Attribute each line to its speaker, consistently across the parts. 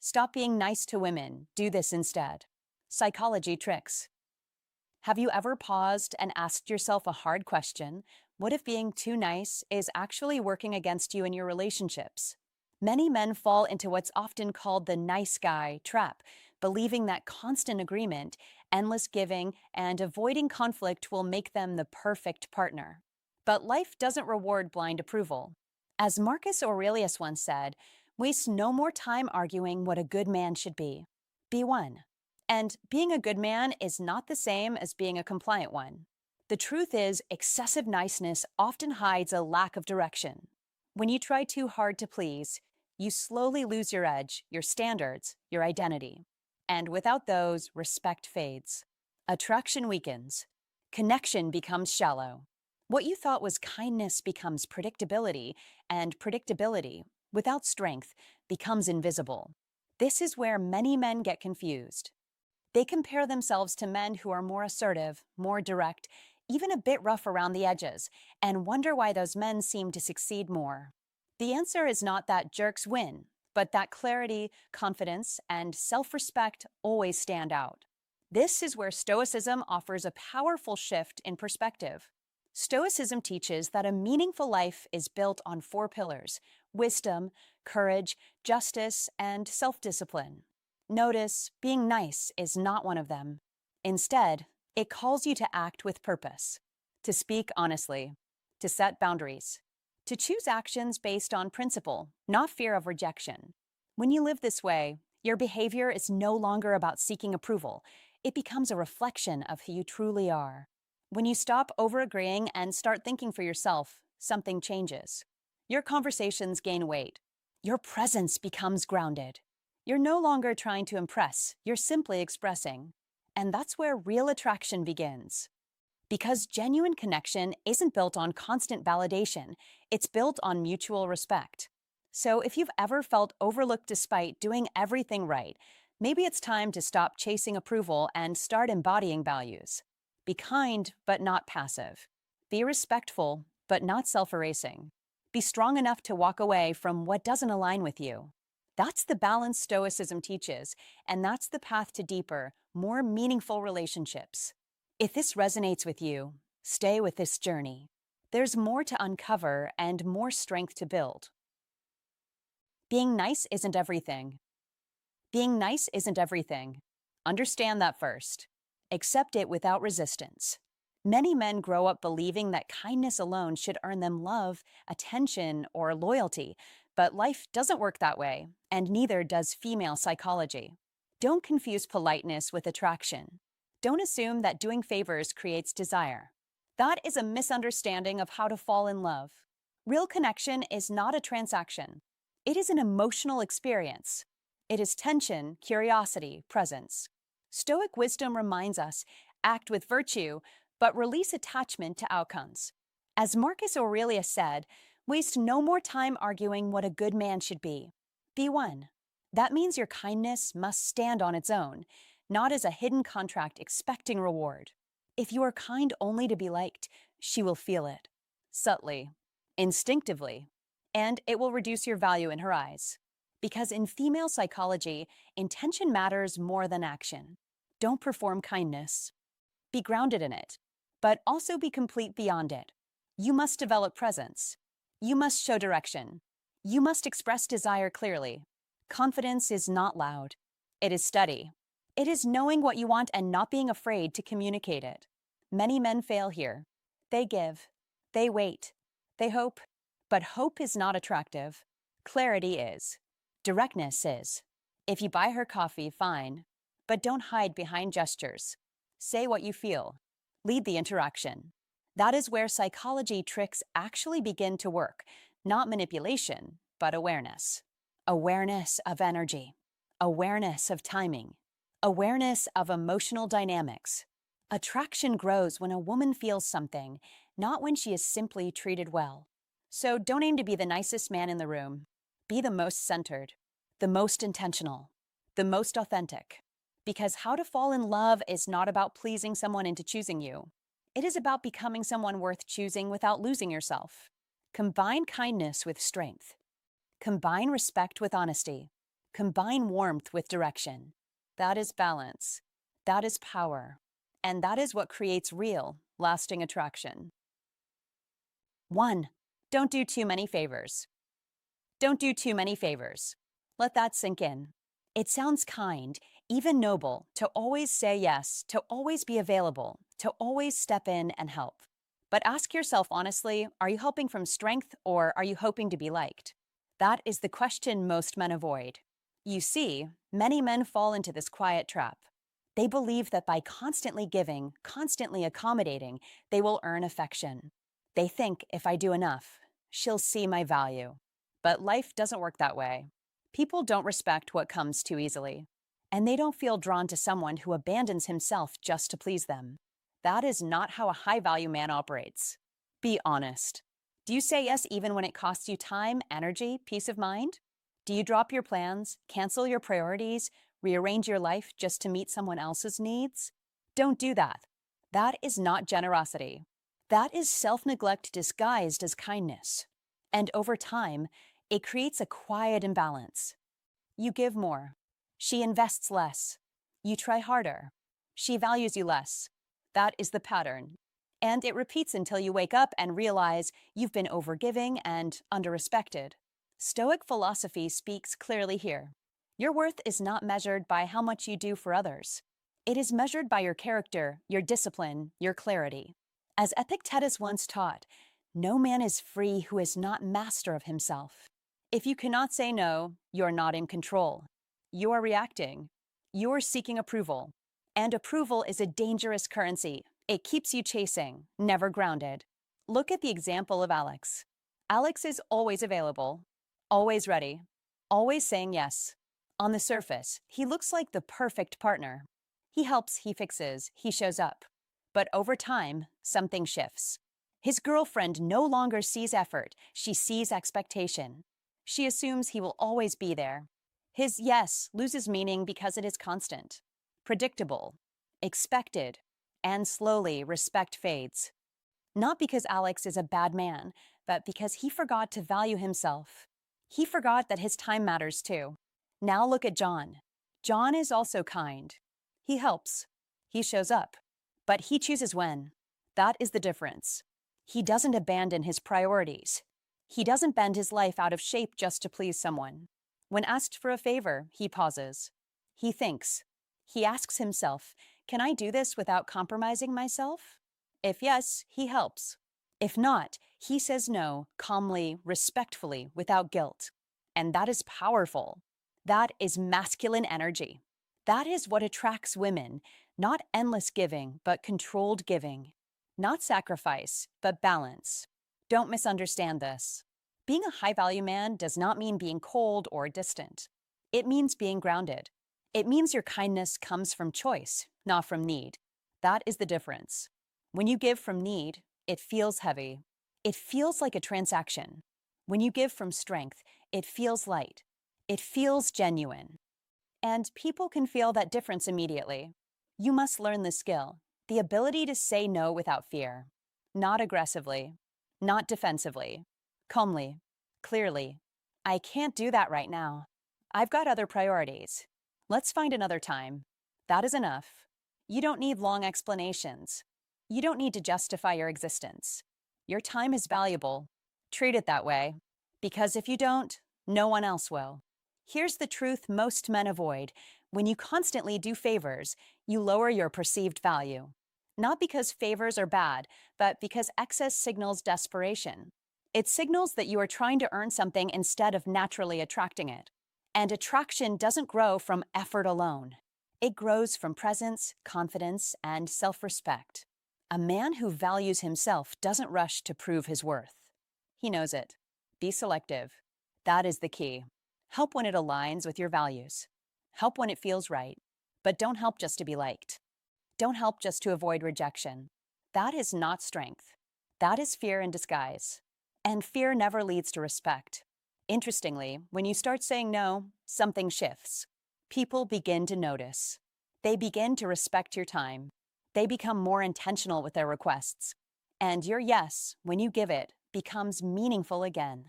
Speaker 1: Stop being nice to women. Do this instead. Psychology tricks. Have you ever paused and asked yourself a hard question? What if being too nice is actually working against you in your relationships? Many men fall into what's often called the nice guy trap, believing that constant agreement, endless giving, and avoiding conflict will make them the perfect partner. But life doesn't reward blind approval. As Marcus Aurelius once said, waste no more time arguing what a good man should be. Be one. And being a good man is not the same as being a compliant one. The truth is, excessive niceness often hides a lack of direction. When you try too hard to please, you slowly lose your edge, your standards, your identity. And without those, respect fades. Attraction weakens. Connection becomes shallow. What you thought was kindness becomes predictability, and predictability, without strength, becomes invisible. This is where many men get confused. They compare themselves to men who are more assertive, more direct, even a bit rough around the edges, and wonder why those men seem to succeed more. The answer is not that jerks win, but that clarity, confidence, and self-respect always stand out. This is where Stoicism offers a powerful shift in perspective. Stoicism teaches that a meaningful life is built on four pillars: wisdom, courage, justice, and self-discipline. Notice, being nice is not one of them. Instead, it calls you to act with purpose, to speak honestly, to set boundaries, to choose actions based on principle, not fear of rejection. When you live this way, your behavior is no longer about seeking approval. It becomes a reflection of who you truly are. When you stop over-agreeing and start thinking for yourself, something changes. Your conversations gain weight. Your presence becomes grounded. You're no longer trying to impress, you're simply expressing. And that's where real attraction begins. Because genuine connection isn't built on constant validation, it's built on mutual respect. So if you've ever felt overlooked despite doing everything right, maybe it's time to stop chasing approval and start embodying values. Be kind, but not passive. Be respectful, but not self-erasing. Be strong enough to walk away from what doesn't align with you. That's the balance Stoicism teaches, and that's the path to deeper, more meaningful relationships. If this resonates with you, stay with this journey. There's more to uncover and more strength to build. Being nice isn't everything. Being nice isn't everything. Understand that first. Accept it without resistance. Many men grow up believing that kindness alone should earn them love, attention, or loyalty, but life doesn't work that way, and neither does female psychology. Don't confuse politeness with attraction. Don't assume that doing favors creates desire. That is a misunderstanding of how to fall in love. Real connection is not a transaction. It is an emotional experience. It is tension, curiosity, presence. Stoic wisdom reminds us, act with virtue, but release attachment to outcomes. As Marcus Aurelius said, waste no more time arguing what a good man should be. Be one. That means your kindness must stand on its own, not as a hidden contract expecting reward. If you are kind only to be liked, she will feel it. Subtly, instinctively, and it will reduce your value in her eyes. Because in female psychology, intention matters more than action. Don't perform kindness. Be grounded in it, but also be complete beyond it. You must develop presence. You must show direction. You must express desire clearly. Confidence is not loud. It is steady. It is knowing what you want and not being afraid to communicate it. Many men fail here. They give. They wait. They hope. But hope is not attractive. Clarity is. Directness is. If you buy her coffee, fine. But don't hide behind gestures. Say what you feel. Lead the interaction. That is where psychology tricks actually begin to work. Not manipulation, but awareness. Awareness of energy. Awareness of timing. Awareness of emotional dynamics. Attraction grows when a woman feels something, not when she is simply treated well. So don't aim to be the nicest man in the room. Be the most centered, the most intentional, the most authentic. Because how to fall in love is not about pleasing someone into choosing you. It is about becoming someone worth choosing without losing yourself. Combine kindness with strength. Combine respect with honesty. Combine warmth with direction. That is balance. That is power. And that is what creates real, lasting attraction. 1. Don't do too many favors. Don't do too many favors. Let that sink in. It sounds kind, even noble, to always say yes, to always be available, to always step in and help. But ask yourself honestly, are you helping from strength or are you hoping to be liked? That is the question most men avoid. You see, many men fall into this quiet trap. They believe that by constantly giving, constantly accommodating, they will earn affection. They think if I do enough, she'll see my value. But life doesn't work that way. People don't respect what comes too easily. And they don't feel drawn to someone who abandons himself just to please them. That is not how a high-value man operates. Be honest. Do you say yes even when it costs you time, energy, peace of mind? Do you drop your plans, cancel your priorities, rearrange your life just to meet someone else's needs? Don't do that. That is not generosity. That is self-neglect disguised as kindness. And over time, it creates a quiet imbalance. You give more. She invests less. You try harder. She values you less. That is the pattern. And it repeats until you wake up and realize you've been overgiving and underrespected. Stoic philosophy speaks clearly here. Your worth is not measured by how much you do for others. It is measured by your character, your discipline, your clarity. As Epictetus once taught, no man is free who is not master of himself. If you cannot say no, you're not in control. You are reacting. You're seeking approval. And approval is a dangerous currency. It keeps you chasing, never grounded. Look at the example of Alex. Alex is always available, always ready, always saying yes. On the surface, he looks like the perfect partner. He helps, he fixes, he shows up. But over time, something shifts. His girlfriend no longer sees effort, she sees expectation. She assumes he will always be there. His yes loses meaning because it is constant, predictable, expected, and slowly respect fades. Not because Alex is a bad man, but because he forgot to value himself. He forgot that his time matters too. Now look at John. John is also kind. He helps. He shows up. But he chooses when. That is the difference. He doesn't abandon his priorities. He doesn't bend his life out of shape just to please someone. When asked for a favor, he pauses. He thinks. He asks himself, can I do this without compromising myself? If yes, he helps. If not, he says no, calmly, respectfully, without guilt. And that is powerful. That is masculine energy. That is what attracts women, not endless giving, but controlled giving. Not sacrifice, but balance. Don't misunderstand this. Being a high-value man does not mean being cold or distant. It means being grounded. It means your kindness comes from choice, not from need. That is the difference. When you give from need, it feels heavy. It feels like a transaction. When you give from strength, it feels light. It feels genuine. And people can feel that difference immediately. You must learn the skill, the ability to say no without fear. Not aggressively, not defensively, calmly, clearly. I can't do that right now. I've got other priorities. Let's find another time. That is enough. You don't need long explanations. You don't need to justify your existence. Your time is valuable. Treat it that way. Because if you don't, no one else will. Here's the truth most men avoid. When you constantly do favors, you lower your perceived value. Not because favors are bad, but because excess signals desperation. It signals that you are trying to earn something instead of naturally attracting it. And attraction doesn't grow from effort alone. It grows from presence, confidence, and self-respect. A man who values himself doesn't rush to prove his worth. He knows it. Be selective. That is the key. Help when it aligns with your values. Help when it feels right. But don't help just to be liked. Don't help just to avoid rejection. That is not strength. That is fear in disguise. And fear never leads to respect. Interestingly, when you start saying no, something shifts. People begin to notice. They begin to respect your time. They become more intentional with their requests. And your yes, when you give it, becomes meaningful again.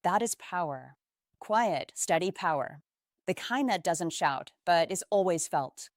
Speaker 1: That is power. Quiet, steady power. the kind that doesn't shout, but is always felt.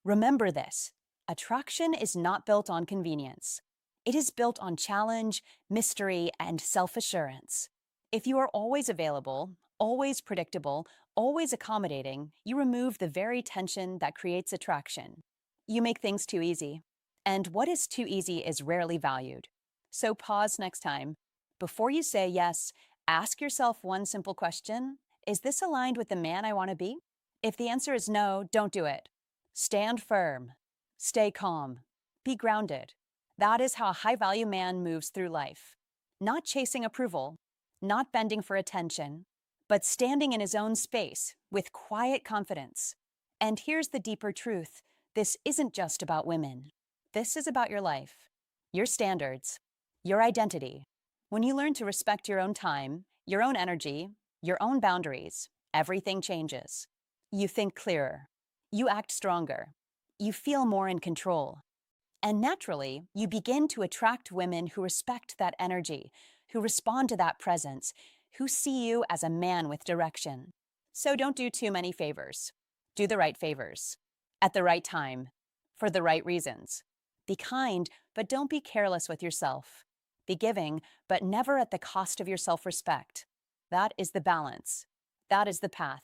Speaker 1: Remember this: attraction is not built on convenience. It is built on challenge, mystery, and self assurance. If you are always available, always predictable, always accommodating, you remove the very tension that creates attraction. You make things too easy. And what is too easy is rarely valued. So pause next time. Before you say yes, ask yourself one simple question: is this aligned with the man I want to be? If the answer is no, don't do it. Stand firm. Stay calm. Be grounded. That is how a high value man moves through life. Not chasing approval, not bending for attention, but standing in his own space with quiet confidence. And here's the deeper truth: this isn't just about women. This is about your life, your standards, your identity. When you learn to respect your own time, your own energy, your own boundaries, everything changes. You think clearer. You act stronger. You feel more in control. And naturally, you begin to attract women who respect that energy, who respond to that presence, who see you as a man with direction. So don't do too many favors. Do the right favors. At the right time. For the right reasons. Be kind, but don't be careless with yourself. Be giving, but never at the cost of your self-respect. That is the balance. That is the path.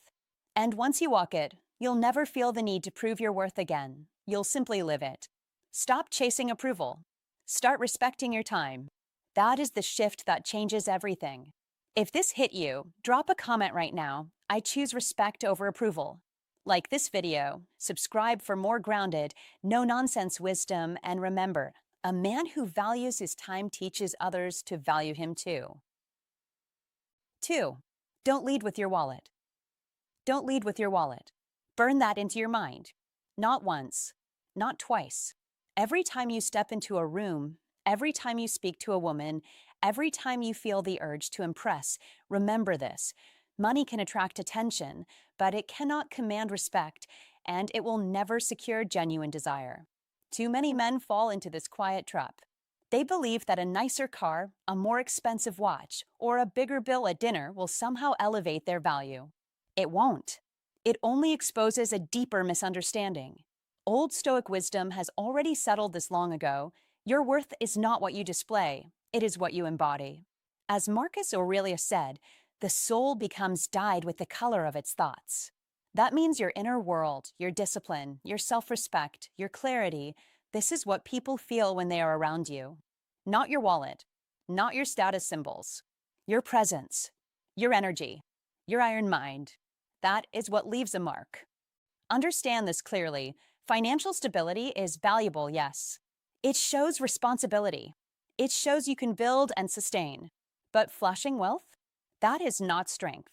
Speaker 1: And once you walk it, you'll never feel the need to prove your worth again. You'll simply live it. Stop chasing approval. Start respecting your time. That is the shift that changes everything. If this hit you, drop a comment right now. I choose respect over approval. Like this video, subscribe for more grounded, no-nonsense wisdom, and remember, a man who values his time teaches others to value him too. 2. Don't lead with your wallet. Don't lead with your wallet. Burn that into your mind. Not once, not twice. Every time you step into a room, every time you speak to a woman, every time you feel the urge to impress, remember this: money can attract attention, but it cannot command respect, and it will never secure genuine desire. Too many men fall into this quiet trap. They believe that a nicer car, a more expensive watch, or a bigger bill at dinner will somehow elevate their value. It won't. It only exposes a deeper misunderstanding. Old Stoic wisdom has already settled this long ago. Your worth is not what you display, it is what you embody. As Marcus Aurelius said, the soul becomes dyed with the color of its thoughts. That means your inner world, your discipline, your self-respect, your clarity, this is what people feel when they are around you. Not your wallet, not your status symbols. Your presence, your energy, your iron mind. That is what leaves a mark. Understand this clearly. Financial stability is valuable, yes. It shows responsibility. It shows you can build and sustain. But flashing wealth? That is not strength.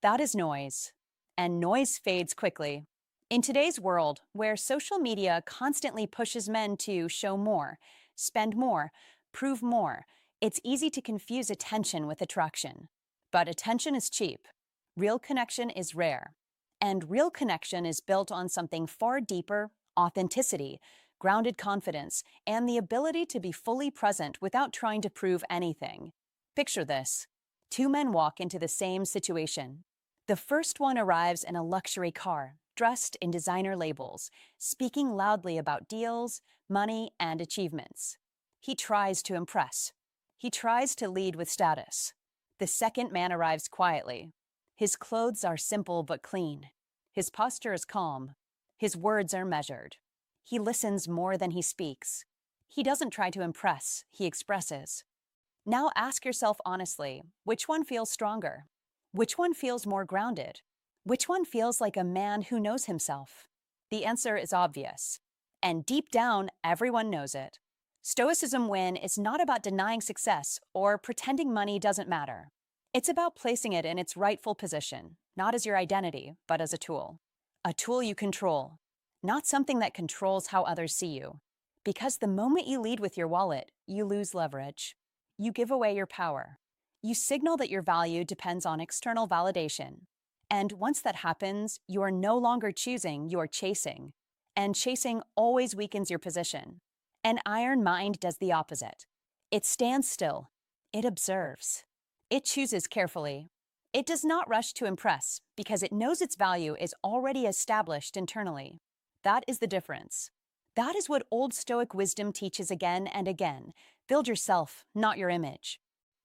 Speaker 1: That is noise. And noise fades quickly. In today's world, where social media constantly pushes men to show more, spend more, prove more, it's easy to confuse attention with attraction. But attention is cheap. Real connection is rare. And real connection is built on something far deeper: authenticity, grounded confidence, and the ability to be fully present without trying to prove anything. Picture this. Two men walk into the same situation. The first one arrives in a luxury car, dressed in designer labels, speaking loudly about deals, money, and achievements. He tries to impress. He tries to lead with status. The second man arrives quietly. His clothes are simple but clean. His posture is calm. His words are measured. He listens more than he speaks. He doesn't try to impress, he expresses. Now ask yourself honestly, which one feels stronger? Which one feels more grounded? Which one feels like a man who knows himself? The answer is obvious. And deep down, everyone knows it. Stoicism win is not about denying success or pretending money doesn't matter. It's about placing it in its rightful position, not as your identity, but as a tool. A tool you control, not something that controls how others see you. Because the moment you lead with your wallet, you lose leverage. You give away your power. You signal that your value depends on external validation. And once that happens, you are no longer choosing, you are chasing. And chasing always weakens your position. An iron mind does the opposite. It stands still. It observes. It chooses carefully. It does not rush to impress because it knows its value is already established internally. That is the difference. That is what old Stoic wisdom teaches again and again. Build yourself, not your image.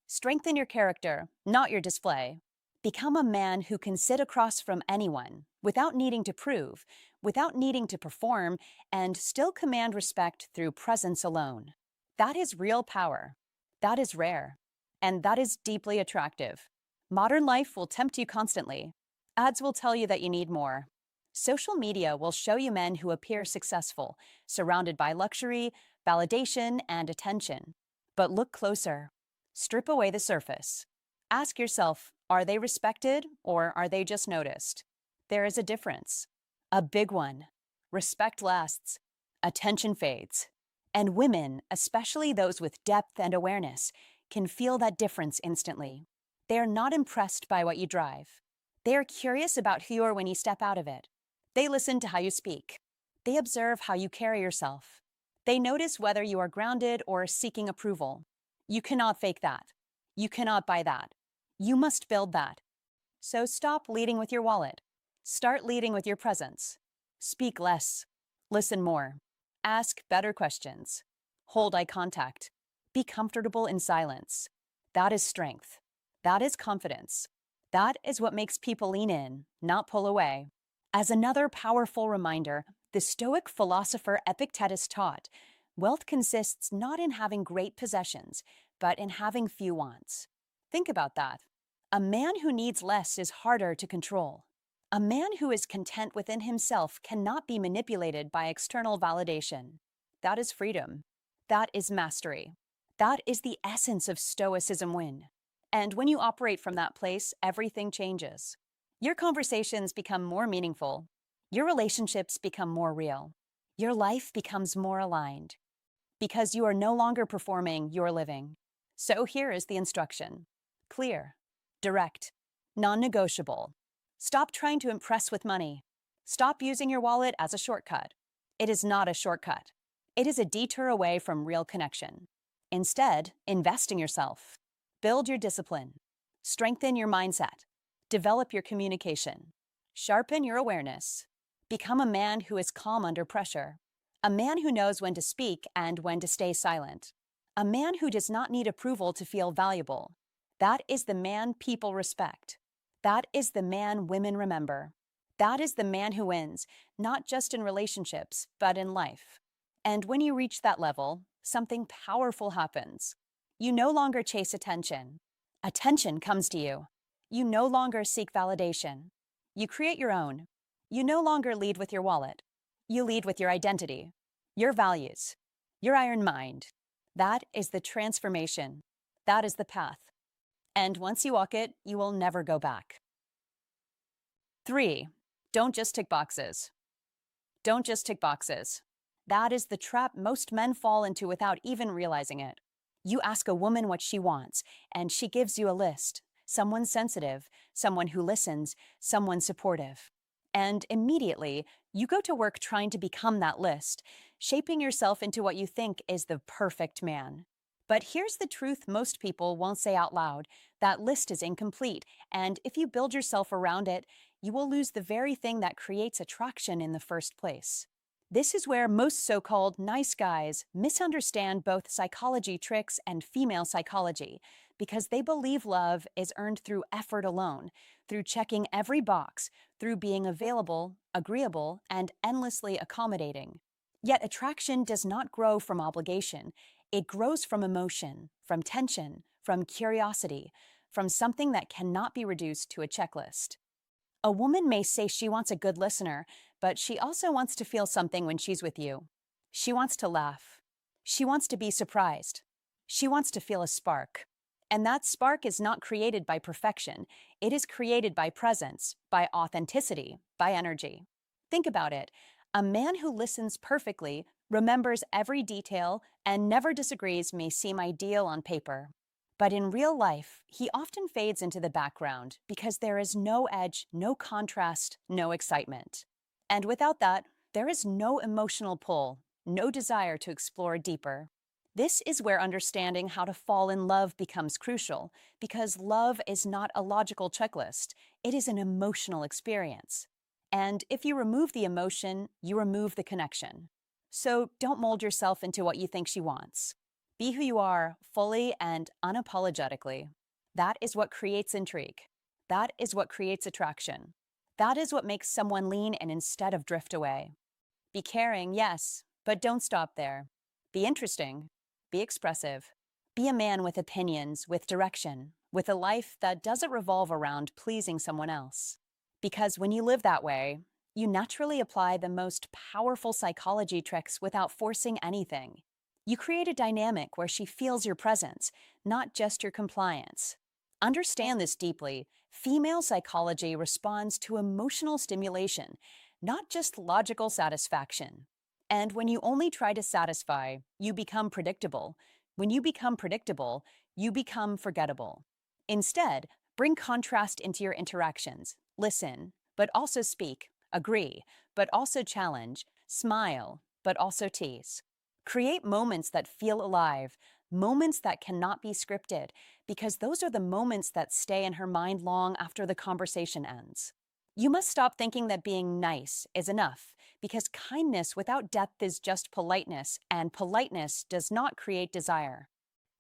Speaker 1: Strengthen your character, not your display. Become a man who can sit across from anyone without needing to prove, without needing to perform, and still command respect through presence alone. That is real power. That is rare. And that is deeply attractive. Modern life will tempt you constantly. Ads will tell you that you need more. Social media will show you men who appear successful, surrounded by luxury, validation, and attention. But look closer. Strip away the surface. Ask yourself, are they respected or are they just noticed? There is a difference. A big one. Respect lasts. Attention fades. And women, especially those with depth and awareness, can feel that difference instantly. They are not impressed by what you drive. They are curious about who you are when you step out of it. They listen to how you speak. They observe how you carry yourself. They notice whether you are grounded or seeking approval. You cannot fake that. You cannot buy that. You must build that. So stop leading with your wallet. Start leading with your presence. Speak less. Listen more. Ask better questions. Hold eye contact. Be comfortable in silence. That is strength. That is confidence. That is what makes people lean in, not pull away. As another powerful reminder, the Stoic philosopher Epictetus taught, wealth consists not in having great possessions, but in having few wants. Think about that. A man who needs less is harder to control. A man who is content within himself cannot be manipulated by external validation. That is freedom. That is mastery. That is the essence of Stoicism win. And when you operate from that place, everything changes. Your conversations become more meaningful. Your relationships become more real. Your life becomes more aligned. Because you are no longer performing, you're living. So here is the instruction. Clear, direct, non-negotiable. Stop trying to impress with money. Stop using your wallet as a shortcut. It is not a shortcut. It is a detour away from real connection. Instead, invest in yourself. Build your discipline. Strengthen your mindset. Develop your communication. Sharpen your awareness. Become a man who is calm under pressure. A man who knows when to speak and when to stay silent. A man who does not need approval to feel valuable. That is the man people respect. That is the man women remember. That is the man who wins, not just in relationships, but in life. And when you reach that level, something powerful happens. You no longer chase attention. Attention comes to you. You no longer seek validation. You create your own. You no longer lead with your wallet. You lead with your identity, your values, your iron mind. That is the transformation. That is the path. And once you walk it, you will never go back. 3. Don't just tick boxes. Don't just tick boxes. That is the trap most men fall into without even realizing it. You ask a woman what she wants, and she gives you a list. Someone sensitive, someone who listens, someone supportive. And immediately, you go to work trying to become that list, shaping yourself into what you think is the perfect man. But here's the truth most people won't say out loud. That list is incomplete, and if you build yourself around it, you will lose the very thing that creates attraction in the first place. This is where most so-called nice guys misunderstand both psychology tricks and female psychology, because they believe love is earned through effort alone, through checking every box, through being available, agreeable, and endlessly accommodating. Yet attraction does not grow from obligation. It grows from emotion, from tension, from curiosity, from something that cannot be reduced to a checklist. A woman may say she wants a good listener, but she also wants to feel something when she's with you. She wants to laugh. She wants to be surprised. She wants to feel a spark. And that spark is not created by perfection. It is created by presence, by authenticity, by energy. Think about it. A man who listens perfectly, remembers every detail, and never disagrees may seem ideal on paper. But in real life, he often fades into the background because there is no edge, no contrast, no excitement. And without that, there is no emotional pull, no desire to explore deeper. This is where understanding how to fall in love becomes crucial, because love is not a logical checklist, it is an emotional experience. And if you remove the emotion, you remove the connection. So don't mold yourself into what you think she wants. Be who you are, fully and unapologetically. That is what creates intrigue. That is what creates attraction. That is what makes someone lean in instead of drift away. Be caring, yes, but don't stop there. Be interesting. Be expressive. Be a man with opinions, with direction, with a life that doesn't revolve around pleasing someone else. Because when you live that way, you naturally apply the most powerful psychology tricks without forcing anything. You create a dynamic where she feels your presence, not just your compliance. Understand this deeply. Female psychology responds to emotional stimulation, not just logical satisfaction. And when you only try to satisfy, you become predictable. When you become predictable, you become forgettable. Instead, bring contrast into your interactions. Listen, but also speak. Agree, but also challenge. Smile, but also tease. Create moments that feel alive, moments that cannot be scripted, because those are the moments that stay in her mind long after the conversation ends. You must stop thinking that being nice is enough, because kindness without depth is just politeness, and politeness does not create desire.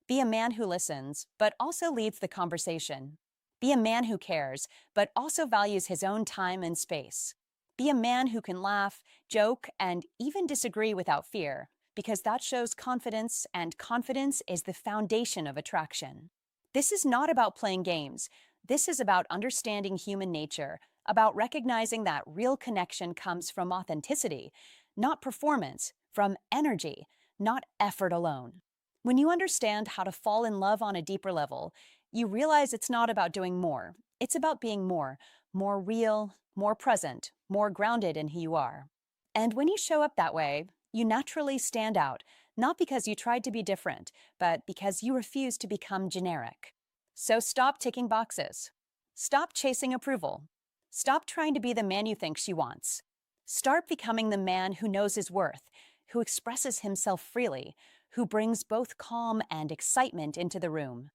Speaker 1: Be a man who listens, but also leads the conversation. Be a man who cares, but also values his own time and space. Be a man who can laugh, joke, and even disagree without fear, because that shows confidence, and confidence is the foundation of attraction. This is not about playing games. This is about understanding human nature, about recognizing that real connection comes from authenticity, not performance, from energy, not effort alone. When you understand how to fall in love on a deeper level, you realize it's not about doing more. It's about being more real, more present, more grounded in who you are. And when you show up that way, you naturally stand out, not because you tried to be different, but because you refuse to become generic. So stop ticking boxes. Stop chasing approval. Stop trying to be the man you think she wants. Start becoming the man who knows his worth, who expresses himself freely, who brings both calm and excitement into the room.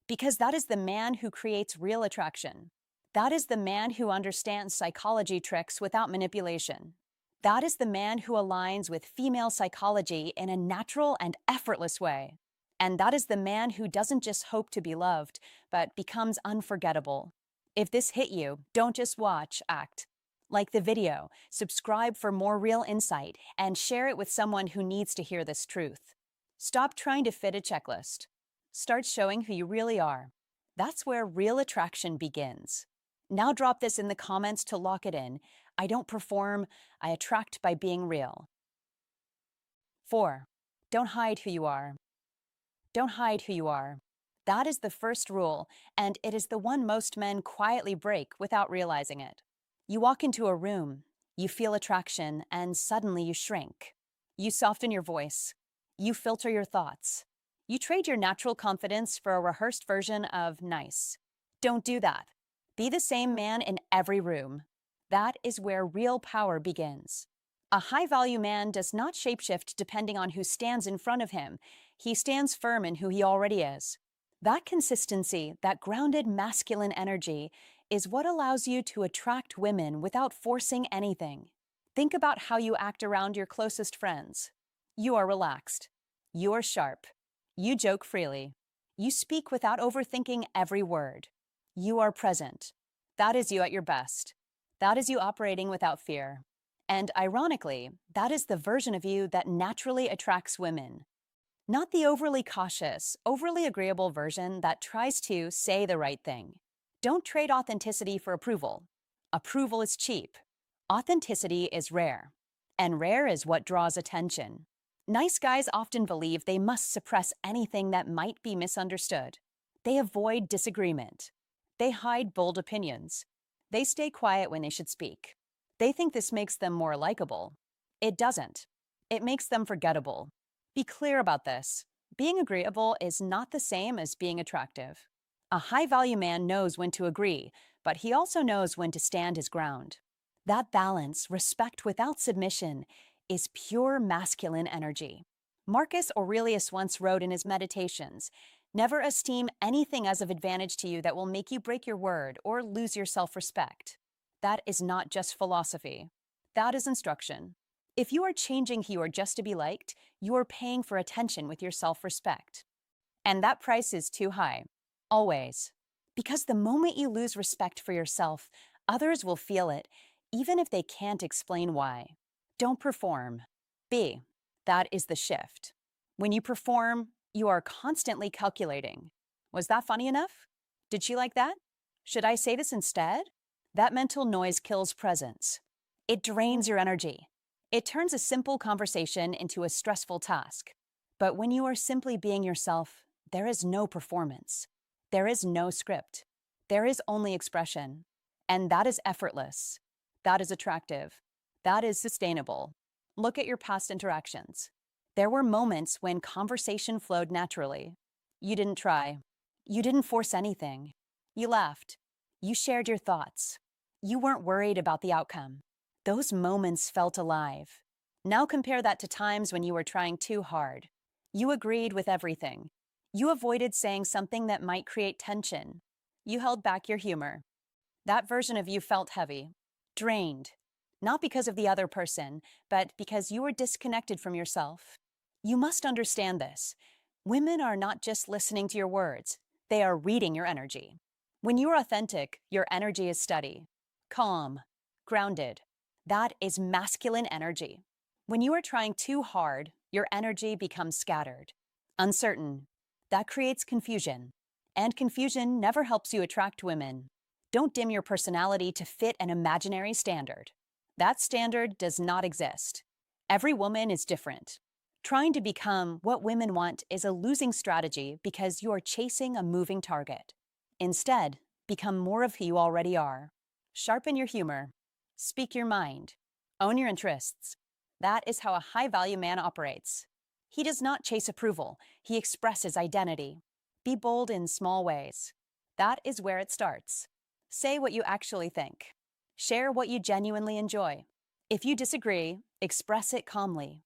Speaker 1: Because that is the man who creates real attraction. That is the man who understands psychology tricks without manipulation. That is the man who aligns with female psychology in a natural and effortless way. And that is the man who doesn't just hope to be loved, but becomes unforgettable. If this hit you, don't just watch, act. Like the video, subscribe for more real insight, and share it with someone who needs to hear this truth. Stop trying to fit a checklist. Start showing who you really are. That's where real attraction begins. Now drop this in the comments to lock it in. I don't perform, I attract by being real. 4. Don't hide who you are. Don't hide who you are. That is the first rule, and it is the one most men quietly break without realizing it. You walk into a room, you feel attraction, and suddenly you shrink. You soften your voice. You filter your thoughts. You trade your natural confidence for a rehearsed version of nice. Don't do that. Be the same man in every room. That is where real power begins. A high-value man does not shapeshift depending on who stands in front of him. He stands firm in who he already is. That consistency, that grounded masculine energy, is what allows you to attract women without forcing anything. Think about how you act around your closest friends. You are relaxed. You are sharp. You joke freely. You speak without overthinking every word. You are present. That is you at your best. That is you operating without fear. And ironically, that is the version of you that naturally attracts women. Not the overly cautious, overly agreeable version that tries to say the right thing. Don't trade authenticity for approval. Approval is cheap. Authenticity is rare. And rare is what draws attention. Nice guys often believe they must suppress anything that might be misunderstood. They avoid disagreement. They hide bold opinions. They stay quiet when they should speak. They think this makes them more likable. It doesn't. It makes them forgettable. Be clear about this. Being agreeable is not the same as being attractive. A high-value man knows when to agree, but he also knows when to stand his ground. That balance, respect without submission, is pure masculine energy. Marcus Aurelius once wrote in his Meditations, "Never esteem anything as of advantage to you that will make you break your word or lose your self-respect." That is not just philosophy. That is instruction. If you are changing who you are just to be liked, you are paying for attention with your self-respect. And that price is too high. Always. Because the moment you lose respect for yourself, others will feel it, even if they can't explain why. Don't perform. Be. That is the shift. When you perform, you are constantly calculating. Was that funny enough? Did she like that? Should I say this instead? That mental noise kills presence. It drains your energy. It turns a simple conversation into a stressful task. But when you are simply being yourself, there is no performance. There is no script. There is only expression. And that is effortless. That is attractive. That is sustainable. Look at your past interactions. There were moments when conversation flowed naturally. You didn't try. You didn't force anything. You laughed. You shared your thoughts. You weren't worried about the outcome. Those moments felt alive. Now compare that to times when you were trying too hard. You agreed with everything. You avoided saying something that might create tension. You held back your humor. That version of you felt heavy, drained, not because of the other person, but because you were disconnected from yourself. You must understand this. Women are not just listening to your words, they are reading your energy. When you are authentic, your energy is steady, calm, grounded. That is masculine energy. When you are trying too hard, your energy becomes scattered, uncertain. That creates confusion. And confusion never helps you attract women. Don't dim your personality to fit an imaginary standard. That standard does not exist. Every woman is different. Trying to become what women want is a losing strategy because you are chasing a moving target. Instead, become more of who you already are. Sharpen your humor. Speak your mind. Own your interests. That is how a high-value man operates. He does not chase approval. He expresses identity. Be bold in small ways. That is where it starts. Say what you actually think. Share what you genuinely enjoy. If you disagree, express it calmly.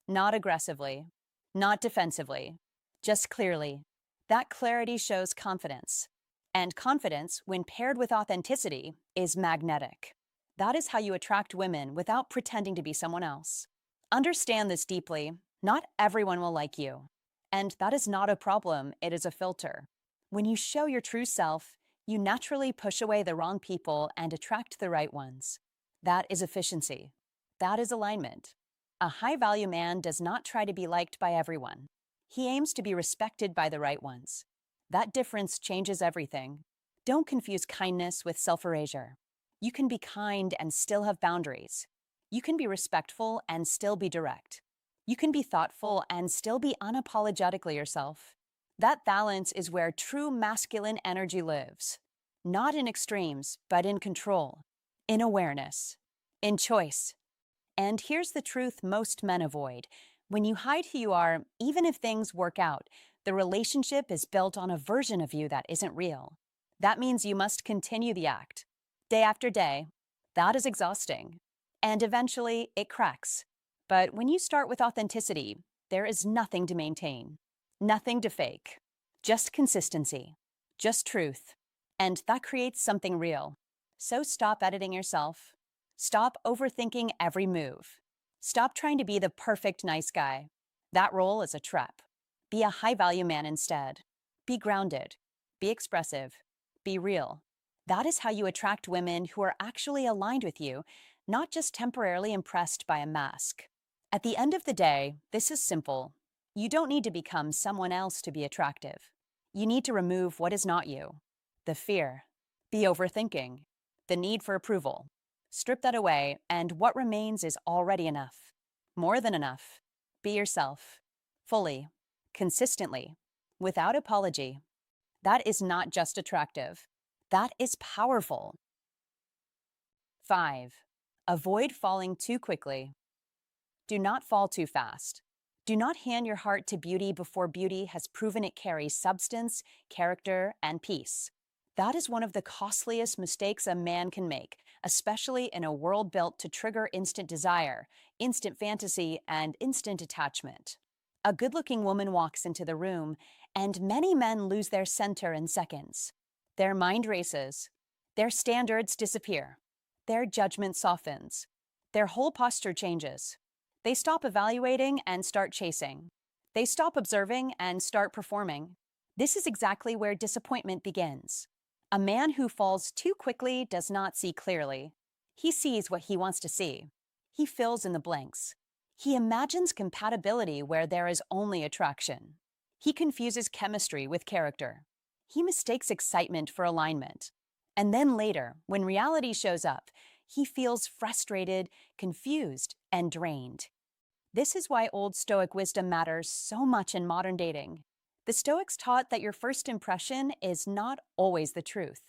Speaker 1: Not aggressively. Not defensively. Just clearly. That clarity shows confidence. And confidence, when paired with authenticity, is magnetic. That is how you attract women without pretending to be someone else. Understand this deeply. Not everyone will like you. And that is not a problem, it is a filter. When you show your true self, you naturally push away the wrong people and attract the right ones. That is efficiency. That is alignment. A high-value man does not try to be liked by everyone. He aims to be respected by the right ones. That difference changes everything. Don't confuse kindness with self-erasure. You can be kind and still have boundaries. You can be respectful and still be direct. You can be thoughtful and still be unapologetically yourself. That balance is where true masculine energy lives. Not in extremes, but in control, in awareness, in choice. And here's the truth most men avoid. When you hide who you are, even if things work out, the relationship is built on a version of you that isn't real. That means you must continue the act, day after day. That is exhausting. And eventually, it cracks. But when you start with authenticity, there is nothing to maintain, nothing to fake, just consistency, just truth. And that creates something real. So stop editing yourself. Stop overthinking every move. Stop trying to be the perfect nice guy. That role is a trap. Be a high-value man instead. Be grounded. Be expressive. Be real. That is how you attract women who are actually aligned with you, not just temporarily impressed by a mask. At the end of the day, this is simple. You don't need to become someone else to be attractive. You need to remove what is not you. The fear, the overthinking, the need for approval. Strip that away, and what remains is already enough. More than enough. Be yourself. Fully. Consistently. Without apology. That is not just attractive. That is powerful. 5. Avoid falling too quickly. Do not fall too fast. Do not hand your heart to beauty before beauty has proven it carries substance, character, and peace. That is one of the costliest mistakes a man can make, especially in a world built to trigger instant desire, instant fantasy, and instant attachment. A good-looking woman walks into the room, and many men lose their center in seconds. Their mind races. Their standards disappear. Their judgment softens. Their whole posture changes. They stop evaluating and start chasing. They stop observing and start performing. This is exactly where disappointment begins. A man who falls too quickly does not see clearly. He sees what he wants to see. He fills in the blanks. He imagines compatibility where there is only attraction. He confuses chemistry with character. He mistakes excitement for alignment. And then later, when reality shows up, he feels frustrated, confused, and drained. This is why old Stoic wisdom matters so much in modern dating. The Stoics taught that your first impression is not always the truth.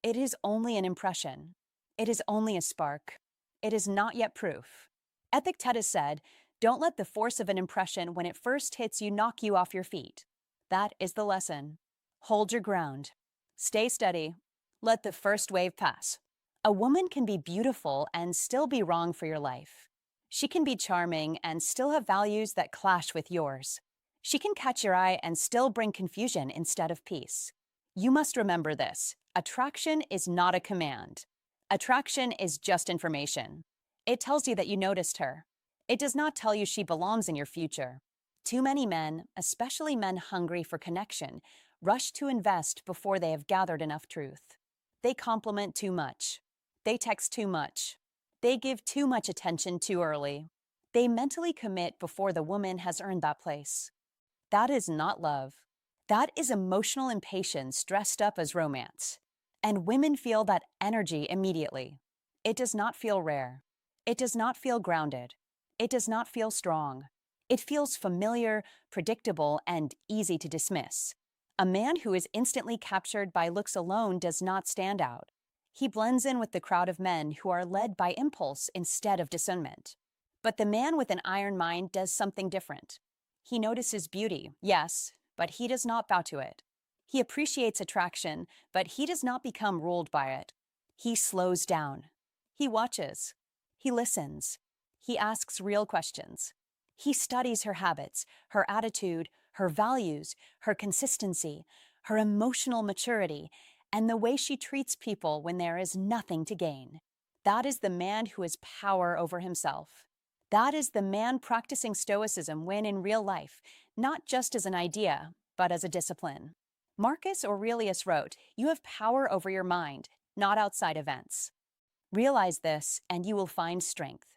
Speaker 1: It is only an impression. It is only a spark. It is not yet proof. Epictetus said, "Don't let the force of an impression when it first hits you knock you off your feet." That is the lesson. Hold your ground. Stay steady. Let the first wave pass. A woman can be beautiful and still be wrong for your life. She can be charming and still have values that clash with yours. She can catch your eye and still bring confusion instead of peace. You must remember this. Attraction is not a command. Attraction is just information. It tells you that you noticed her. It does not tell you she belongs in your future. Too many men, especially men hungry for connection, rush to invest before they have gathered enough truth. They compliment too much. They text too much. They give too much attention too early. They mentally commit before the woman has earned that place. That is not love. That is emotional impatience dressed up as romance. And women feel that energy immediately. It does not feel rare. It does not feel grounded. It does not feel strong. It feels familiar, predictable, and easy to dismiss. A man who is instantly captured by looks alone does not stand out. He blends in with the crowd of men who are led by impulse instead of discernment. But the man with an iron mind does something different. He notices beauty, yes, but he does not bow to it. He appreciates attraction, but he does not become ruled by it. He slows down. He watches. He listens. He asks real questions. He studies her habits, her attitude, her values, her consistency, her emotional maturity, and the way she treats people when there is nothing to gain. That is the man who has power over himself. That is the man practicing Stoicism when in real life, not just as an idea, but as a discipline. Marcus Aurelius wrote, "You have power over your mind, not outside events." Realize this, and you will find strength.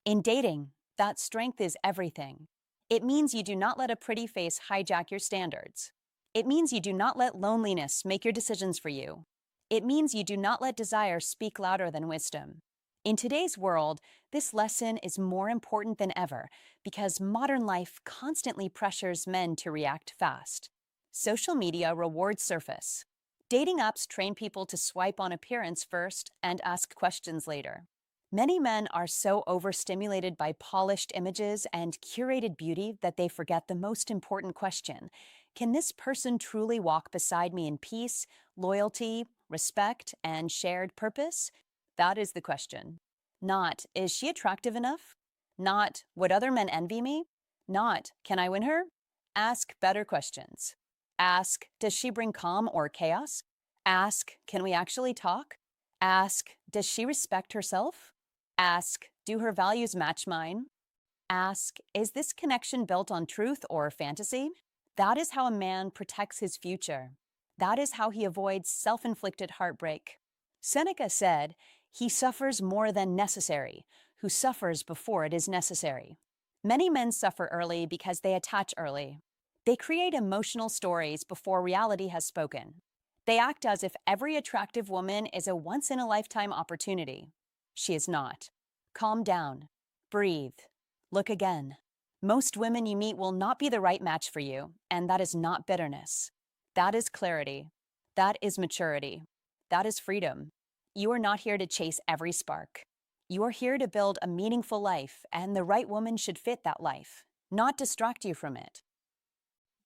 Speaker 1: In dating, that strength is everything. It means you do not let a pretty face hijack your standards. It means you do not let loneliness make your decisions for you. It means you do not let desire speak louder than wisdom. In today's world, this lesson is more important than ever because modern life constantly pressures men to react fast. Social media rewards surface. Dating apps train people to swipe on appearance first and ask questions later. Many men are so overstimulated by polished images and curated beauty that they forget the most important question. Can this person truly walk beside me in peace, loyalty, respect, and shared purpose? That is the question. Not, is she attractive enough? Not, would other men envy me? Not, can I win her? Ask better questions. Ask, does she bring calm or chaos? Ask, can we actually talk? Ask, does she respect herself? Ask, do her values match mine? Ask, is this connection built on truth or fantasy? That is how a man protects his future. That is how he avoids self-inflicted heartbreak. Seneca said, "He suffers more than necessary, who suffers before it is necessary." Many men suffer early because they attach early. They create emotional stories before reality has spoken. They act as if every attractive woman is a once-in-a-lifetime opportunity. She is not. Calm down. Breathe. Look again. Most women you meet will not be the right match for you, and that is not bitterness. That is clarity. That is maturity. That is freedom. You are not here to chase every spark. You are here to build a meaningful life, and the right woman should fit that life, not distract you from it.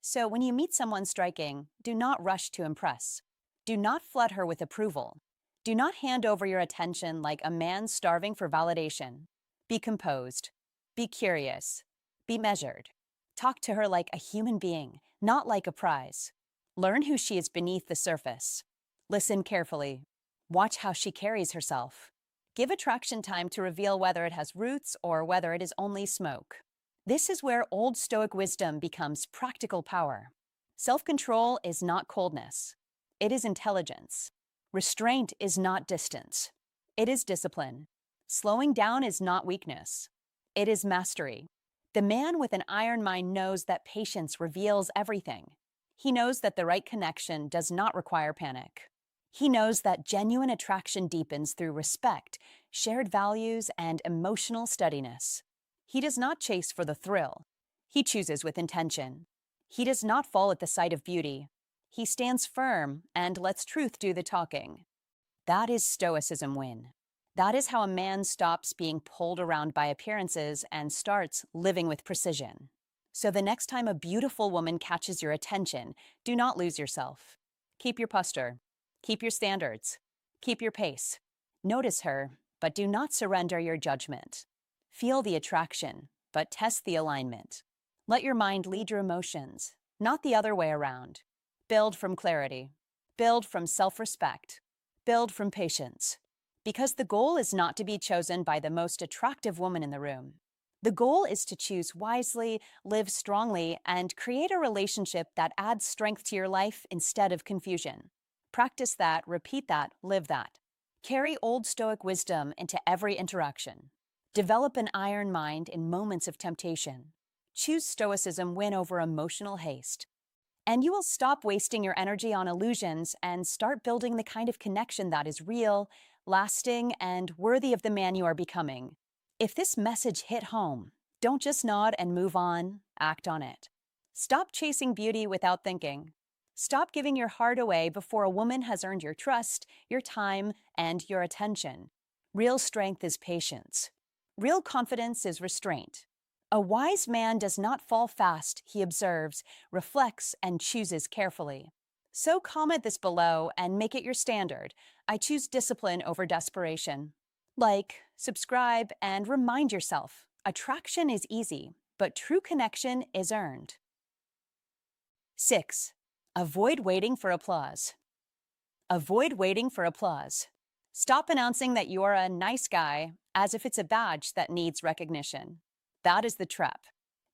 Speaker 1: So when you meet someone striking, do not rush to impress. Do not flood her with approval. Do not hand over your attention like a man starving for validation. Be composed. Be curious. Be measured. Talk to her like a human being, not like a prize. Learn who she is beneath the surface. Listen carefully. Watch how she carries herself. Give attraction time to reveal whether it has roots or whether it is only smoke. This is where old Stoic wisdom becomes practical power. Self-control is not coldness. It is intelligence. Restraint is not distance. It is discipline. Slowing down is not weakness. It is mastery. The man with an iron mind knows that patience reveals everything. He knows that the right connection does not require panic. He knows that genuine attraction deepens through respect, shared values, and emotional steadiness. He does not chase for the thrill. He chooses with intention. He does not fall at the sight of beauty. He stands firm and lets truth do the talking. That is Stoicism win. That is how a man stops being pulled around by appearances and starts living with precision. So the next time a beautiful woman catches your attention, do not lose yourself. Keep your posture. Keep your standards. Keep your pace. Notice her, but do not surrender your judgment. Feel the attraction, but test the alignment. Let your mind lead your emotions, not the other way around. Build from clarity. Build from self-respect. Build from patience. Because the goal is not to be chosen by the most attractive woman in the room. The goal is to choose wisely, live strongly, and create a relationship that adds strength to your life instead of confusion. Practice that, repeat that, live that. Carry old Stoic wisdom into every interaction. Develop an iron mind in moments of temptation. Choose Stoicism win over emotional haste. And you will stop wasting your energy on illusions and start building the kind of connection that is real, lasting, and worthy of the man you are becoming. If this message hit home, don't just nod and move on, act on it. Stop chasing beauty without thinking. Stop giving your heart away before a woman has earned your trust, your time, and your attention. Real strength is patience. Real confidence is restraint. A wise man does not fall fast, he observes, reflects, and chooses carefully. So comment this below and make it your standard. I choose discipline over desperation. Like, subscribe, and remind yourself, attraction is easy, but true connection is earned. 6. Avoid waiting for applause. Avoid waiting for applause. Stop announcing that you are a nice guy as if it's a badge that needs recognition. That is the trap.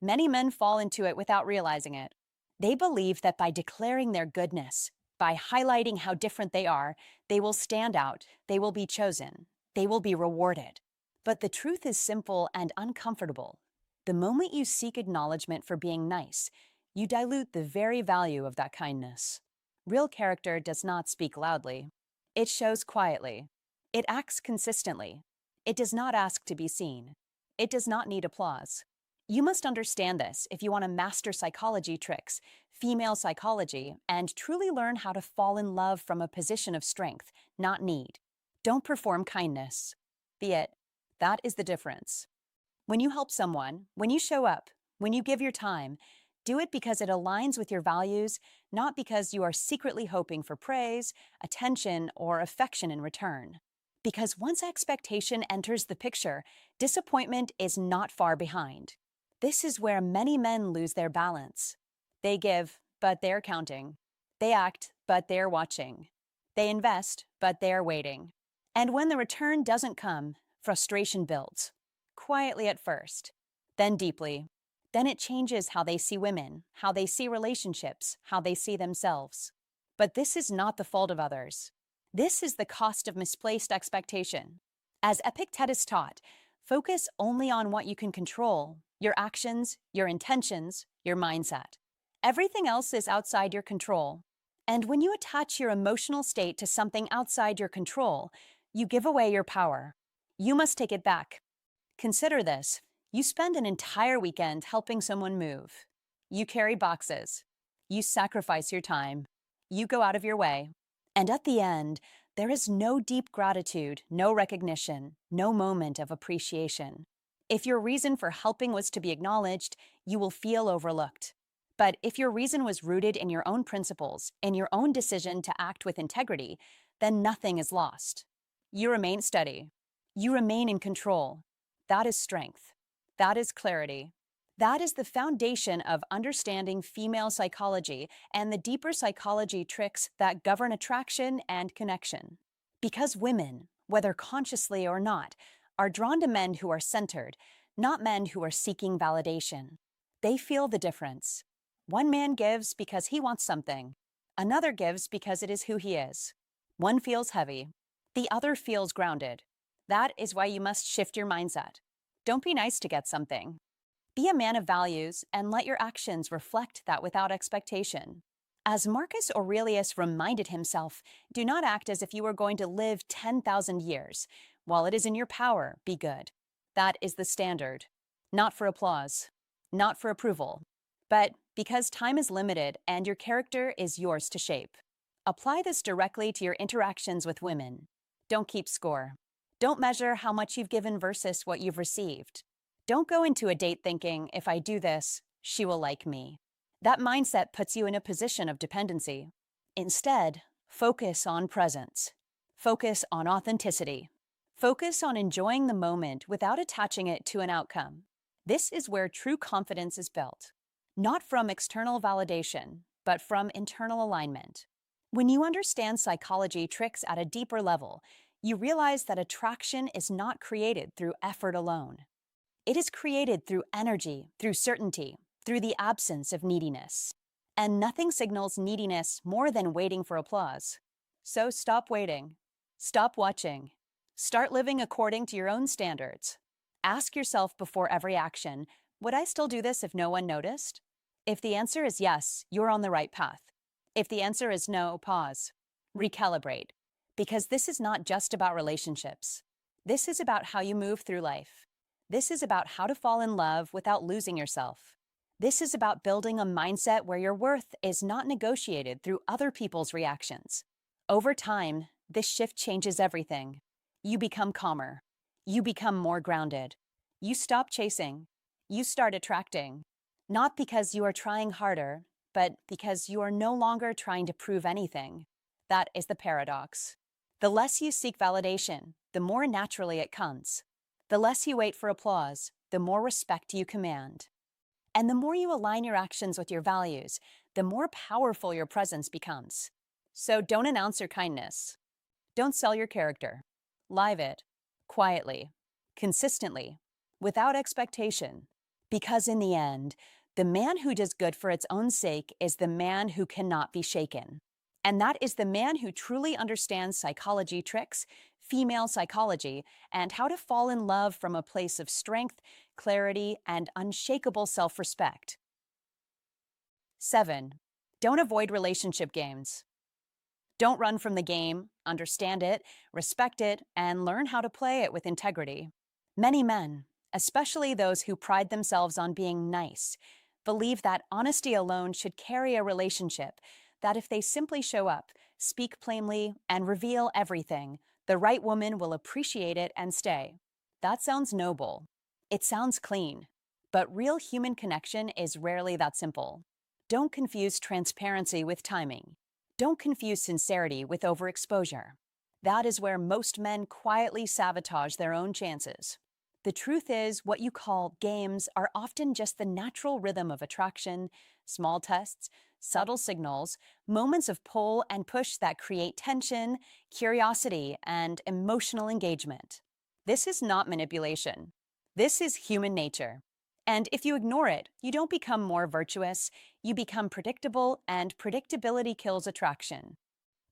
Speaker 1: Many men fall into it without realizing it. They believe that by declaring their goodness, by highlighting how different they are, they will stand out, they will be chosen, they will be rewarded. But the truth is simple and uncomfortable. The moment you seek acknowledgement for being nice, you dilute the very value of that kindness. Real character does not speak loudly. It shows quietly. It acts consistently. It does not ask to be seen. It does not need applause. You must understand this if you want to master psychology tricks, female psychology, and truly learn how to fall in love from a position of strength, not need. Don't perform kindness. Be it. That is the difference. When you help someone, when you show up, when you give your time, do it because it aligns with your values, not because you are secretly hoping for praise, attention, or affection in return. Because once expectation enters the picture, disappointment is not far behind. This is where many men lose their balance. They give, but they're counting. They act, but they're watching. They invest, but they're waiting. And when the return doesn't come, frustration builds. Quietly at first, then deeply. Then it changes how they see women, how they see relationships, how they see themselves. But this is not the fault of others. This is the cost of misplaced expectation. As Epictetus taught, focus only on what you can control, your actions, your intentions, your mindset. Everything else is outside your control. And when you attach your emotional state to something outside your control, you give away your power. You must take it back. Consider this. You spend an entire weekend helping someone move. You carry boxes. You sacrifice your time. You go out of your way. And at the end, there is no deep gratitude, no recognition, no moment of appreciation. If your reason for helping was to be acknowledged, you will feel overlooked. But if your reason was rooted in your own principles, in your own decision to act with integrity, then nothing is lost. You remain steady. You remain in control. That is strength. That is clarity. That is the foundation of understanding female psychology and the deeper psychology tricks that govern attraction and connection. Because women, whether consciously or not, are drawn to men who are centered, not men who are seeking validation. They feel the difference. One man gives because he wants something, another gives because it is who he is. One feels heavy, the other feels grounded. That is why you must shift your mindset. Don't be nice to get something. Be a man of values and let your actions reflect that without expectation. As Marcus Aurelius reminded himself, do not act as if you were going to live 10,000 years. While it is in your power, be good. That is the standard. Not for applause, not for approval, but because time is limited and your character is yours to shape. Apply this directly to your interactions with women. Don't keep score. Don't measure how much you've given versus what you've received. Don't go into a date thinking, if I do this, she will like me. That mindset puts you in a position of dependency. Instead, focus on presence. Focus on authenticity. Focus on enjoying the moment without attaching it to an outcome. This is where true confidence is built. Not from external validation, but from internal alignment. When you understand psychology tricks at a deeper level, you realize that attraction is not created through effort alone. It is created through energy, through certainty, through the absence of neediness. And nothing signals neediness more than waiting for applause. So stop waiting. Stop watching. Start living according to your own standards. Ask yourself before every action, would I still do this if no one noticed? If the answer is yes, you're on the right path. If the answer is no, pause. Recalibrate. Because this is not just about relationships. This is about how you move through life. This is about how to fall in love without losing yourself. This is about building a mindset where your worth is not negotiated through other people's reactions. Over time, this shift changes everything. You become calmer. You become more grounded. You stop chasing. You start attracting. Not because you are trying harder, but because you are no longer trying to prove anything. That is the paradox. The less you seek validation, the more naturally it comes. The less you wait for applause, the more respect you command. And the more you align your actions with your values, the more powerful your presence becomes. So don't announce your kindness. Don't sell your character. Live it, quietly, consistently, without expectation. Because in the end, the man who does good for its own sake is the man who cannot be shaken. And that is the man who truly understands psychology tricks, female psychology, and how to fall in love from a place of strength, clarity, and unshakable self-respect. 7. Don't avoid relationship games. Don't run from the game, understand it, respect it, and learn how to play it with integrity. Many men, especially those who pride themselves on being nice, believe that honesty alone should carry a relationship, that if they simply show up, speak plainly, and reveal everything, the right woman will appreciate it and stay. That sounds noble. It sounds clean. But real human connection is rarely that simple. Don't confuse transparency with timing. Don't confuse sincerity with overexposure. That is where most men quietly sabotage their own chances. The truth is, what you call games are often just the natural rhythm of attraction, small tests, subtle signals, moments of pull and push that create tension, curiosity, and emotional engagement. This is not manipulation. This is human nature. And if you ignore it, you don't become more virtuous, you become predictable, and predictability kills attraction.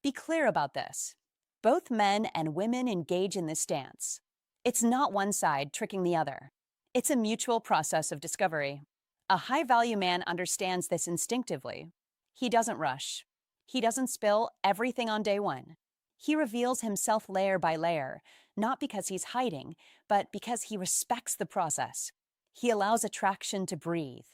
Speaker 1: Be clear about this. Both men and women engage in this stance. It's not one side tricking the other. It's a mutual process of discovery. A high-value man understands this instinctively. He doesn't rush. He doesn't spill everything on day one. He reveals himself layer by layer, not because he's hiding, but because he respects the process. He allows attraction to breathe.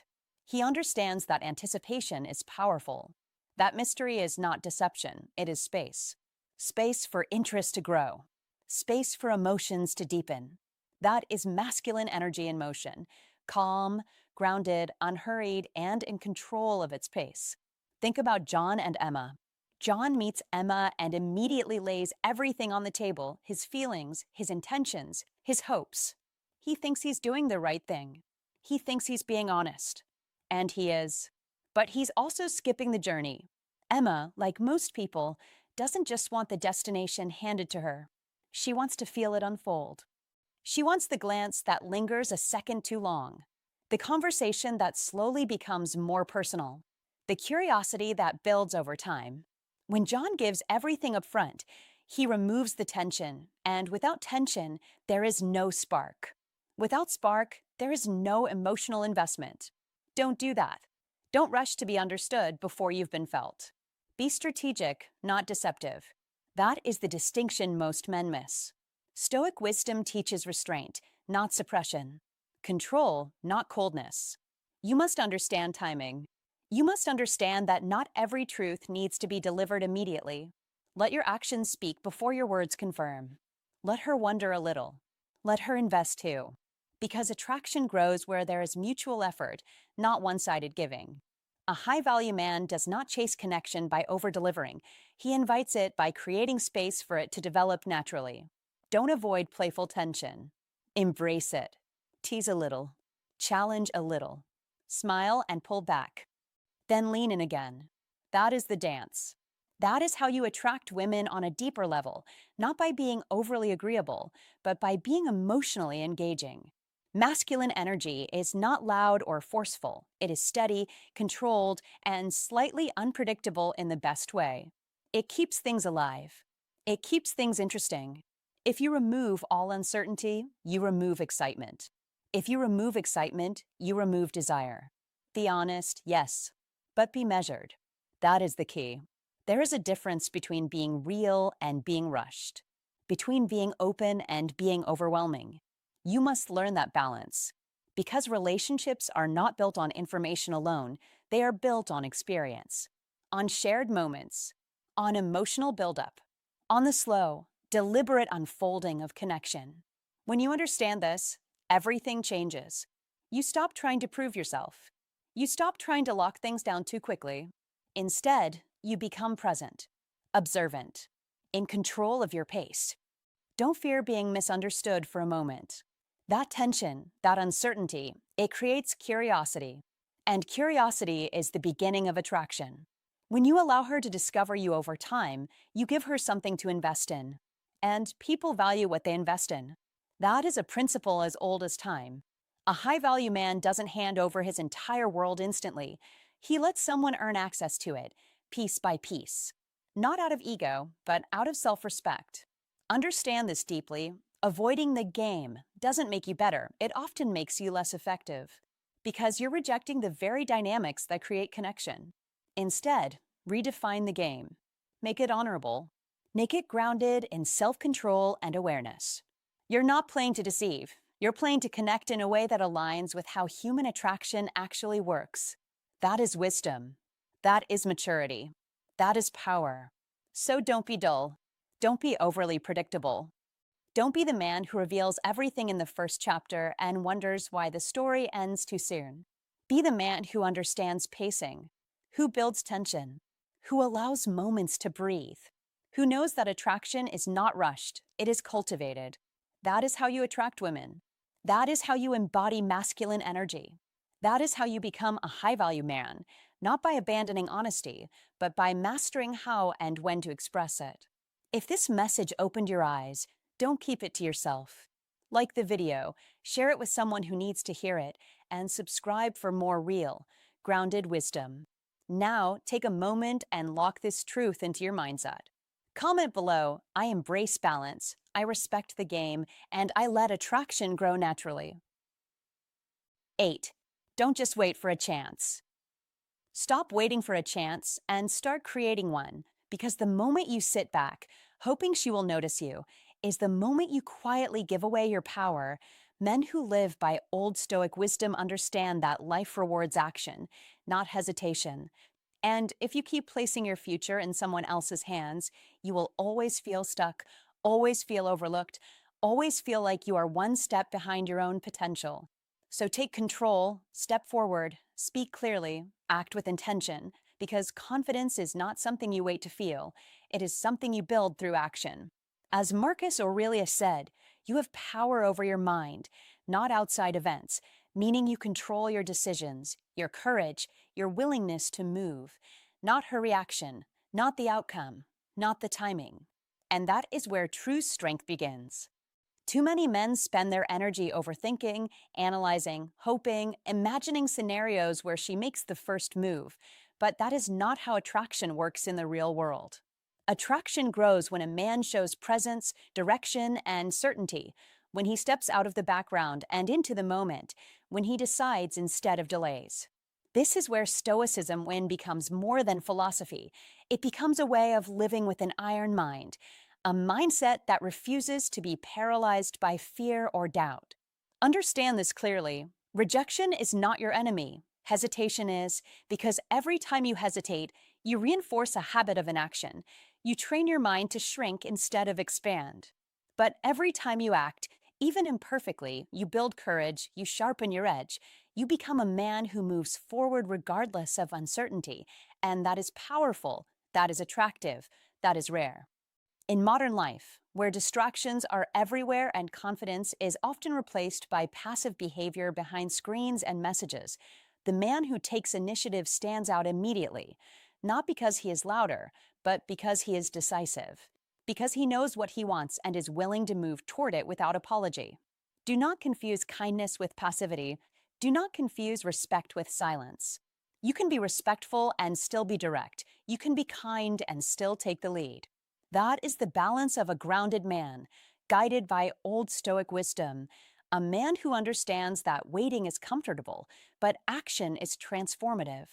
Speaker 1: He understands that anticipation is powerful. That mystery is not deception, it is space. Space for interest to grow. Space for emotions to deepen. That is masculine energy in motion, calm, grounded, unhurried, and in control of its pace. Think about John and Emma. John meets Emma and immediately lays everything on the table, his feelings, his intentions, his hopes. He thinks he's doing the right thing. He thinks he's being honest. And he is. But he's also skipping the journey. Emma, like most people, doesn't just want the destination handed to her. She wants to feel it unfold. She wants the glance that lingers a second too long, the conversation that slowly becomes more personal, the curiosity that builds over time. When John gives everything up front, he removes the tension, and without tension, there is no spark. Without spark, there is no emotional investment. Don't do that. Don't rush to be understood before you've been felt. Be strategic, not deceptive. That is the distinction most men miss. Stoic wisdom teaches restraint, not suppression. Control, not coldness. You must understand timing. You must understand that not every truth needs to be delivered immediately. Let your actions speak before your words confirm. Let her wonder a little. Let her invest too. Because attraction grows where there is mutual effort, not one-sided giving. A high-value man does not chase connection by over-delivering. He invites it by creating space for it to develop naturally. Don't avoid playful tension. Embrace it. Tease a little. Challenge a little. Smile and pull back. Then lean in again. That is the dance. That is how you attract women on a deeper level, not by being overly agreeable, but by being emotionally engaging. Masculine energy is not loud or forceful. It is steady, controlled, and slightly unpredictable in the best way. It keeps things alive. It keeps things interesting. If you remove all uncertainty, you remove excitement. If you remove excitement, you remove desire. Be honest, yes, but be measured. That is the key. There is a difference between being real and being rushed, between being open and being overwhelming. You must learn that balance. Because relationships are not built on information alone, they are built on experience, on shared moments, on emotional buildup, on the slow, deliberate unfolding of connection. When you understand this, everything changes. You stop trying to prove yourself. You stop trying to lock things down too quickly. Instead, you become present, observant, in control of your pace. Don't fear being misunderstood for a moment. That tension, that uncertainty, it creates curiosity. And curiosity is the beginning of attraction. When you allow her to discover you over time, you give her something to invest in. And people value what they invest in. That is a principle as old as time. A high-value man doesn't hand over his entire world instantly. He lets someone earn access to it, piece by piece. Not out of ego, but out of self-respect. Understand this deeply. Avoiding the game doesn't make you better. It often makes you less effective. Because you're rejecting the very dynamics that create connection. Instead, redefine the game. Make it honorable. Make it grounded in self-control and awareness. You're not playing to deceive. You're playing to connect in a way that aligns with how human attraction actually works. That is wisdom. That is maturity. That is power. So don't be dull. Don't be overly predictable. Don't be the man who reveals everything in the first chapter and wonders why the story ends too soon. Be the man who understands pacing, who builds tension, who allows moments to breathe, who knows that attraction is not rushed, it is cultivated. That is how you attract women. That is how you embody masculine energy. That is how you become a high-value man, not by abandoning honesty, but by mastering how and when to express it. If this message opened your eyes, don't keep it to yourself. Like the video, share it with someone who needs to hear it, and subscribe for more real, grounded wisdom. Now, take a moment and lock this truth into your mindset. Comment below, I embrace balance, I respect the game, and I let attraction grow naturally. 8. Don't just wait for a chance. Stop waiting for a chance and start creating one, because the moment you sit back, hoping she will notice you, is the moment you quietly give away your power. Men who live by old Stoic wisdom understand that life rewards action, not hesitation. And if you keep placing your future in someone else's hands, you will always feel stuck, always feel overlooked, always feel like you are one step behind your own potential. So take control, step forward, speak clearly, act with intention, because confidence is not something you wait to feel. It is something you build through action. As Marcus Aurelius said, you have power over your mind, not outside events, meaning you control your decisions, your courage, your willingness to move, not her reaction, not the outcome, not the timing. And that is where true strength begins. Too many men spend their energy overthinking, analyzing, hoping, imagining scenarios where she makes the first move. But that is not how attraction works in the real world. Attraction grows when a man shows presence, direction, and certainty, when he steps out of the background and into the moment, when he decides instead of delays. This is where Stoicism becomes more than philosophy. It becomes a way of living with an iron mind, a mindset that refuses to be paralyzed by fear or doubt. Understand this clearly. Rejection is not your enemy. Hesitation is, because every time you hesitate, you reinforce a habit of inaction. You train your mind to shrink instead of expand. But every time you act, even imperfectly, you build courage, you sharpen your edge, you become a man who moves forward regardless of uncertainty. And that is powerful, that is attractive, that is rare. In modern life, where distractions are everywhere and confidence is often replaced by passive behavior behind screens and messages, the man who takes initiative stands out immediately, not because he is louder, but because he is decisive, because he knows what he wants and is willing to move toward it without apology. Do not confuse kindness with passivity. Do not confuse respect with silence. You can be respectful and still be direct. You can be kind and still take the lead. That is the balance of a grounded man, guided by old Stoic wisdom, a man who understands that waiting is comfortable, but action is transformative.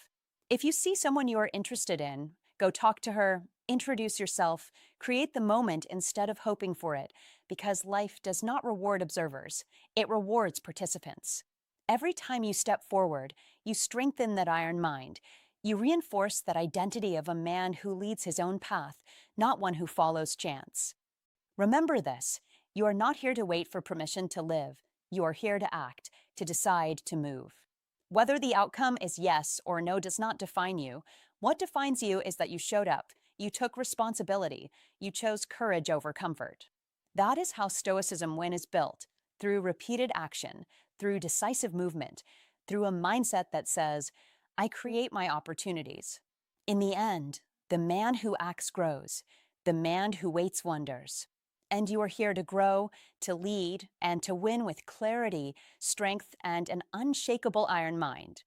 Speaker 1: If you see someone you are interested in, go talk to her, introduce yourself, create the moment instead of hoping for it, because life does not reward observers, it rewards participants. Every time you step forward, you strengthen that iron mind. You reinforce that identity of a man who leads his own path, not one who follows chance. Remember this, you are not here to wait for permission to live. You are here to act, to decide, to move. Whether the outcome is yes or no does not define you. What defines you is that you showed up, you took responsibility, you chose courage over comfort. That is how Stoicism is built, through repeated action, through decisive movement, through a mindset that says, I create my opportunities. In the end, the man who acts grows, the man who waits wonders. And you are here to grow, to lead, and to win with clarity, strength, and an unshakable iron mind.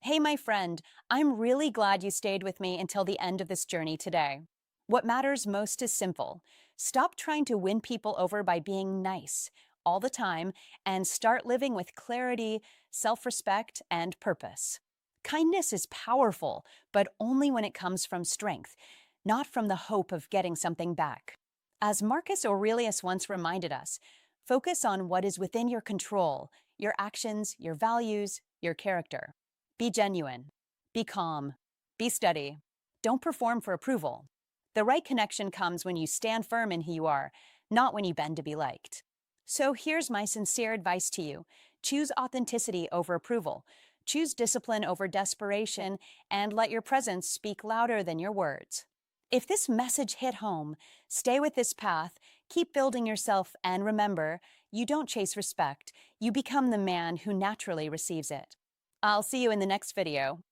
Speaker 1: Hey, my friend, I'm really glad you stayed with me until the end of this journey today. What matters most is simple. Stop trying to win people over by being nice all the time and start living with clarity, self-respect, and purpose. Kindness is powerful, but only when it comes from strength, not from the hope of getting something back. As Marcus Aurelius once reminded us, focus on what is within your control, your actions, your values, your character. Be genuine. Be calm. Be steady. Don't perform for approval. The right connection comes when you stand firm in who you are, not when you bend to be liked. So here's my sincere advice to you. Choose authenticity over approval. Choose discipline over desperation, and let your presence speak louder than your words. If this message hit home, stay with this path, keep building yourself, and remember, you don't chase respect, you become the man who naturally receives it. I'll see you in the next video.